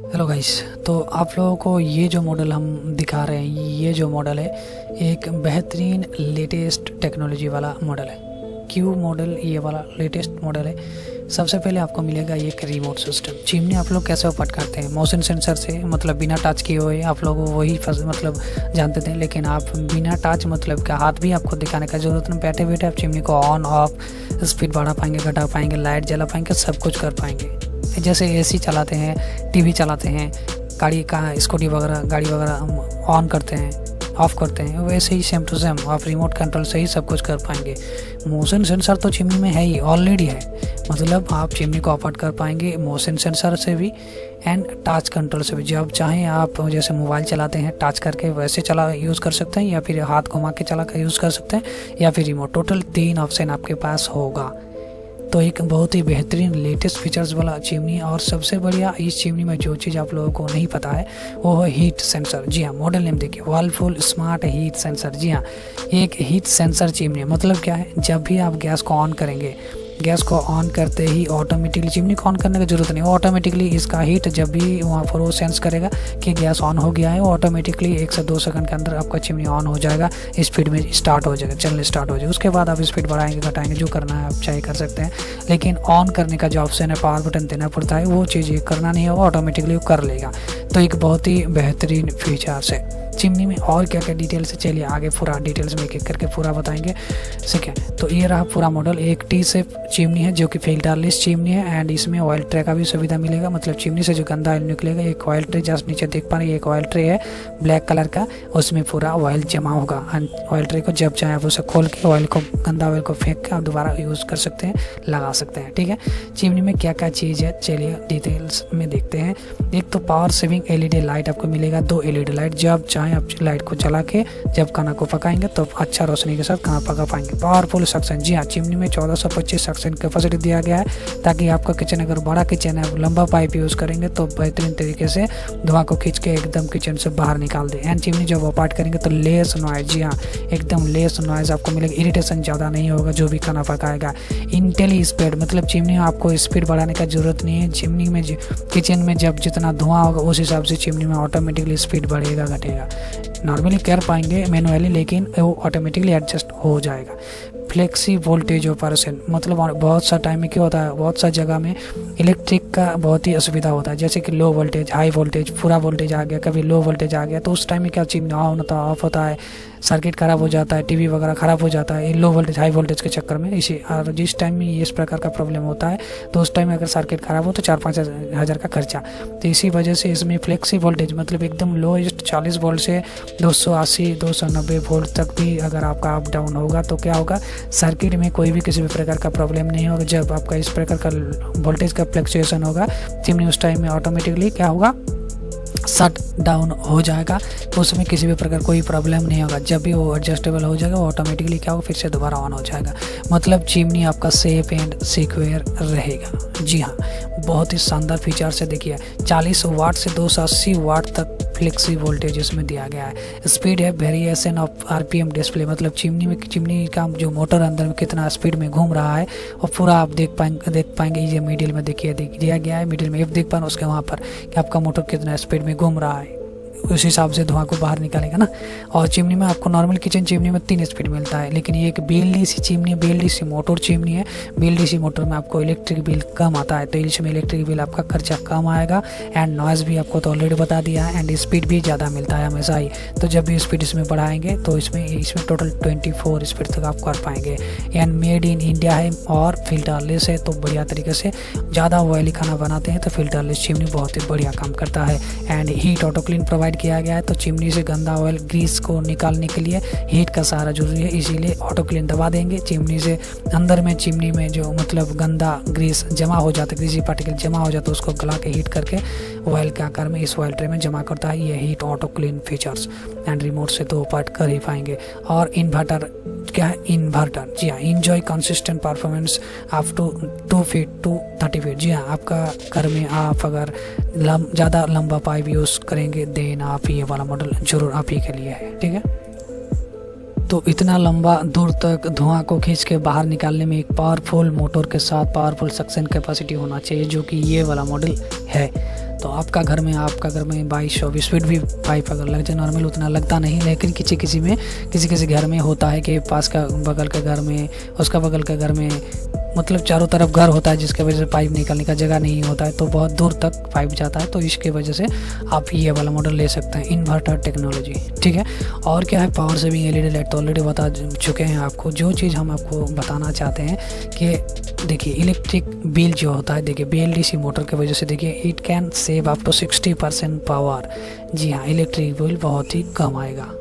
Hello guys. तो आप लोगों को ये जो मॉडल हम दिखा रहे हैं, ये जो मॉडल है एक बेहतरीन लेटेस्ट टेक्नोलॉजी वाला मॉडल है। क्यू मॉडल ये वाला लेटेस्ट मॉडल है। सबसे पहले आपको मिलेगा एक रिमोट सिस्टम। चिमनी आप लोग कैसे ऑपरेट करते हैं? मोशन सेंसर से, मतलब बिना टच किए हुए। आप लोग वही मतलब जानते थे, लेकिन आप बिना टच मतलब क्या, हाथ भी आपको दिखाने का जरूरत नहीं। बैठे बैठे आप चिमनी को ऑन ऑफ, स्पीड बढ़ा पाएंगे, घटा पाएंगे, लाइट जला पाएंगे, सब कुछ कर पाएंगे। जैसे एसी चलाते हैं, टीवी चलाते हैं, गाड़ी का स्कूटी वगैरह, गाड़ी वगैरह हम ऑन करते हैं, ऑफ़ करते हैं, वैसे ही सेम टू सेम आप रिमोट कंट्रोल से ही सब कुछ कर पाएंगे। मोशन सेंसर तो चिमनी में है ही, ऑलरेडी है। मतलब आप चिमनी को ऑपरेट कर पाएंगे मोशन सेंसर से भी एंड टच कंट्रोल से भी। जब चाहें आप, जैसे मोबाइल चलाते हैं टच करके, वैसे चला यूज़ कर सकते हैं, या फिर हाथ घुमा के चला कर यूज़ कर सकते हैं, या फिर रिमोट। टोटल 3 ऑप्शन आपके पास होगा। तो एक बहुत ही बेहतरीन लेटेस्ट फीचर्स वाला चिमनी। और सबसे बढ़िया, इस चिमनी में जो चीज़ आप लोगों को नहीं पता है वो है हीट सेंसर। जी हाँ, मॉडल नेम देखिए, वर्लपूल स्मार्ट हीट सेंसर। जी हाँ, एक हीट सेंसर चिमनी। मतलब क्या है, जब भी आप गैस को ऑन करेंगे, गैस को ऑन करते ही ऑटोमेटिकली, चिमनी को ऑन करने की ज़रूरत नहीं, ऑटोमेटिकली इसका हीट जब भी वहाँ पर वो सेंस करेगा कि गैस ऑन हो गया है, वो ऑटोमेटिकली 1 से 2 सेकंड के अंदर आपका चिमनी ऑन हो जाएगा, स्पीड में स्टार्ट हो जाएगा, चलने स्टार्ट हो जाएगा। उसके बाद आप स्पीड बढ़ाएंगे, घटाएंगे, जो करना है आप चाहे कर सकते हैं। लेकिन ऑन करने का जो ऑप्शन है, पावर बटन देना पड़ता है, वो चीज़ करना नहीं होगा, ऑटोमेटिकली वो कर लेगा। तो एक बहुत ही बेहतरीन फीचर्स है चिमनी में। और क्या क्या डिटेल्स है, चलिए आगे पूरा डिटेल्स में एक एक करके पूरा बताएंगे, ठीक है। तो ये रहा पूरा मॉडल। एक टी शेप चिमनी है जो कि फिल्टरलेस चिमनी है, एंड इसमें ऑयल ट्रे का भी सुविधा मिलेगा। मतलब चिमनी से जो गंदा ऑयल निकलेगा, एक ऑयल ट्रे जस्ट नीचे देख पा रहे हैं, एक ऑयल ट्रे है ब्लैक कलर का, उसमें पूरा ऑयल जमा होगा। ऑयल ट्रे को जब चाहे आप उसे खोल के ऑयल को, गंदा ऑयल को फेंक के आप दोबारा यूज़ कर सकते हैं, लगा सकते हैं, ठीक है। चिमनी में क्या क्या चीज़ है, चलिए डिटेल्स में देखते हैं। एक तो पावर सेविंग एलईडी लाइट आपको मिलेगा, 2 एलईडी लाइट। जब चाहे आप लाइट को जला के जब खाना को पकाएंगे तो अच्छा रोशनी के साथ खाना पका पाएंगे। Powerful suction. जी हाँ, चिमनी में 1425 सक्शन कैपेसिटी दिया गया है, ताकि आपका किचन अगर बड़ा किचन है, लंबा पाइप यूज़ करेंगे तो बेहतरीन तरीके से धुआं को खींच के एकदम किचन से बाहर निकाल दे। एंड चिमनी जब ऑपरेट करेंगे तो लेस नॉइज, जी हाँ एकदम लेस नॉइज आपको मिलेगा, इरिटेशन ज़्यादा नहीं होगा जो भी खाना पकाएगा। इंटेली स्पीड, मतलब चिमनी में आपको स्पीड बढ़ाने का जरूरत नहीं है। चिमनी में किचन में जब जितना धुआं होगा उस हिसाब से चिमनी में ऑटोमेटिकली स्पीड बढ़ेगा, घटेगा। नॉर्मली कर पाएंगे मैनुअली, लेकिन वो ऑटोमेटिकली एडजस्ट हो जाएगा। फ्लेक्सी वोल्टेज ऑपरेशन, मतलब बहुत सा टाइम में क्या होता है, बहुत सा जगह में इलेक्ट्रिक का बहुत ही असुविधा होता है, जैसे कि लो वोल्टेज, हाई वोल्टेज, पूरा वोल्टेज आ गया, कभी लो वोल्टेज आ गया, तो उस टाइम में क्या चिमनी ऑन होता है, ऑफ होता है, सर्किट खराब हो जाता है, टीवी वगैरह खराब हो जाता है लो वोल्टेज हाई वोल्टेज के चक्कर में। इसी और जिस टाइम में इस प्रकार का प्रॉब्लम होता है, तो उस टाइम में अगर सर्किट खराब हो तो 4-5 हज़ार का खर्चा। तो इसी वजह से इसमें फ्लेक्सी वोल्टेज, मतलब एकदम लोएस्ट 40 वोल्ट से 280 290 वोल्ट तक भी अगर आपका अप डाउन होगा तो क्या होगा, सर्किट में कोई भी किसी भी प्रकार का प्रॉब्लम नहीं होगा। जब आपका इस प्रकार का वोल्टेज का फ्लक्चुएशन होगा, चिमनी उस टाइम में ऑटोमेटिकली क्या होगा, शट डाउन हो जाएगा। तो उसमें किसी भी प्रकार कोई प्रॉब्लम नहीं होगा। जब भी वो एडजस्टेबल हो जाएगा, वो ऑटोमेटिकली क्या होगा, फिर से दोबारा ऑन हो जाएगा। मतलब चिमनी आपका सेफ एंड सिक्योर रहेगा। जी हाँ, बहुत ही शानदार फीचर से देखिए, 40 वाट से 280 वाट तक फ्लेक्सी वोल्टेज इसमें दिया गया है। स्पीड है वेरिएशन ऑफ आरपीएम डिस्प्ले, मतलब चिमनी का जो मोटर अंदर में कितना स्पीड में घूम रहा है और पूरा आप देख पाएंगे। ये मिडिल में देखिए दिया गया है, मिडिल में F देख पाए, उसके वहाँ पर कि आपका मोटर कितना स्पीड में घूम रहा है, उस हिसाब से धुआं को बाहर निकालेगा ना। और चिमनी में आपको नॉर्मल किचन चिमनी में 3 स्पीड मिलता है, लेकिन ये एक BLDC चिमनी है, BLDC मोटर चिमनी है। BLDC मोटर में आपको इलेक्ट्रिक बिल कम आता है, तो इसमें इलेक्ट्रिक बिल आपका खर्चा कम आएगा। एंड नॉइज़ भी आपको तो ऑलरेडी बता दिया है, एंड स्पीड भी ज़्यादा मिलता है हमेशा ही। तो जब भी स्पीड इसमें बढ़ाएंगे तो इसमें टोटल 24 स्पीड तक आप कर पाएंगे। एंड मेड इन इंडिया है और फिल्टरलेस है, तो बढ़िया तरीके से, ज़्यादा ऑयली खाना बनाते हैं तो फिल्टरलेस चिमनी बहुत ही बढ़िया काम करता है। And heat auto clean provide किया गया है, तो चिमनी से गंदा ऑयल ग्रीस को निकालने के लिए हीट का सहारा जरूरी है, इसीलिए ऑटो क्लीन दबा देंगे। चिमनी से अंदर में, चिमनी में जो मतलब गंदा ग्रीस जमा हो जाता है, ग्रीसी पार्टिकल जमा हो जाता है, उसको गला के हीट करके ऑयल के आकार में इस ऑयल ट्रे में जमा करता है। ये heat auto clean features. And remote से तो ऑपरेट कर ही पाएंगे। और इन्वर्टर, क्या है इन्वर्टर, जी हाँ, enjoy consistent performance up to 2 feet to 30 feet. जी हाँ, आपका घर में आप अगर ज़्यादा लंबा पाइप यूज़ करेंगे, देन आप ये वाला मॉडल जरूर आप ही के लिए है, ठीक है। तो इतना लंबा दूर तक धुआं को खींच के बाहर निकालने में एक पावरफुल मोटर के साथ पावरफुल सक्शन कैपेसिटी होना चाहिए, जो कि ये वाला मॉडल है। तो आपका घर में 22-24 फीट भी पाइप अगर लग जाए, नॉर्मल उतना लगता नहीं, लेकिन किसी घर में होता है कि पास का बगल के घर में, उसका बगल के घर में, मतलब चारों तरफ घर होता है, जिसके वजह से पाइप निकालने का जगह नहीं होता है, तो बहुत दूर तक पाइप जाता है। तो इसके वजह से आप ये वाला मॉडल ले सकते हैं, इन्वर्टर टेक्नोलॉजी, ठीक है। और क्या है, पावर सेविंग एलईडी लाइट तो ऑलरेडी बता चुके हैं आपको। जो चीज़ हम आपको बताना चाहते हैं कि देखिए इलेक्ट्रिक बिल जो होता है, देखिए BLDC मोटर की वजह से देखिए it can save up to 60% power. जी हाँ, इलेक्ट्रिक बिल बहुत ही कम आएगा।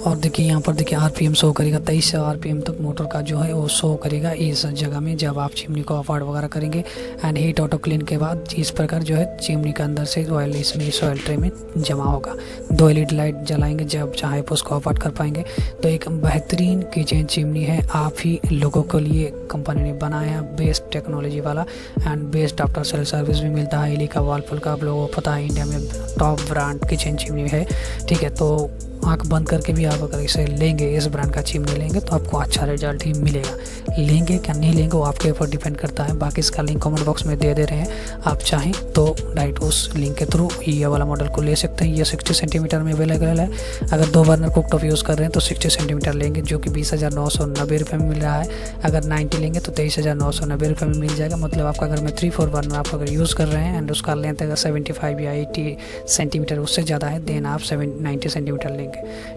और देखिए यहाँ पर देखिए RPM शो करेगा, 2300 RPM तक मोटर का जो है वो शो करेगा इस जगह में, जब आप चिमनी को ऑफ वगैरह करेंगे। एंड हीट ऑटो क्लीन के बाद इस प्रकार जो है चिमनी के अंदर से ऑयल इसमें इस ऑयल ट्रे में जमा होगा। 2 LED लाइट जलाएंगे, जब चाहे उसको ऑफ कर पाएंगे। तो एक बेहतरीन किचन चिमनी है, आप ही लोगों के लिए कंपनी ने बनाया, बेस्ट टेक्नोलॉजी वाला and best after sale service भी मिलता है। एली का वर्लपूल का आप लोगों को पता है इंडिया में टॉप ब्रांड किचन चिमनी है, ठीक है। तो आँख बंद करके भी आप अगर इसे लेंगे, इस ब्रांड का चिमनी लेंगे, तो आपको अच्छा रिजल्ट ही मिलेगा। लेंगे क्या नहीं लेंगे वो आपके ऊपर डिपेंड करता है। बाकी इसका लिंक कमेंट बॉक्स में दे रहे हैं, आप चाहें तो डायरेक्ट उस लिंक के थ्रू ये वाला मॉडल को ले सकते हैं। ये 60 सेंटीमीटर में अवेलेबल है। अगर 2 बर्नर कुकटॉप यूज़ कर रहे हैं तो 60 सेंटीमीटर लेंगे, जो कि 20,990 रुपये में मिल रहा है। अगर 90 लेंगे तो 23,990 रुपये में मिल जाएगा। मतलब आपका अगर में 3-4 बर्नर आप अगर यूज़ कर रहे हैं एंड उसका लेंथ अगर 75 या 80 सेंटीमीटर उससे ज़्यादा है, देन आप 90 सेंटीमीटर लेंगे,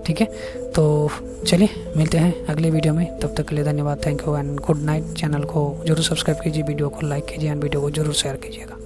ठीक है। तो चलिए मिलते हैं अगले वीडियो में, तब तक के लिए धन्यवाद, thank you and good night. Channel को जरूर सब्सक्राइब कीजिए, वीडियो को लाइक कीजिए एंड वीडियो को जरूर शेयर कीजिएगा।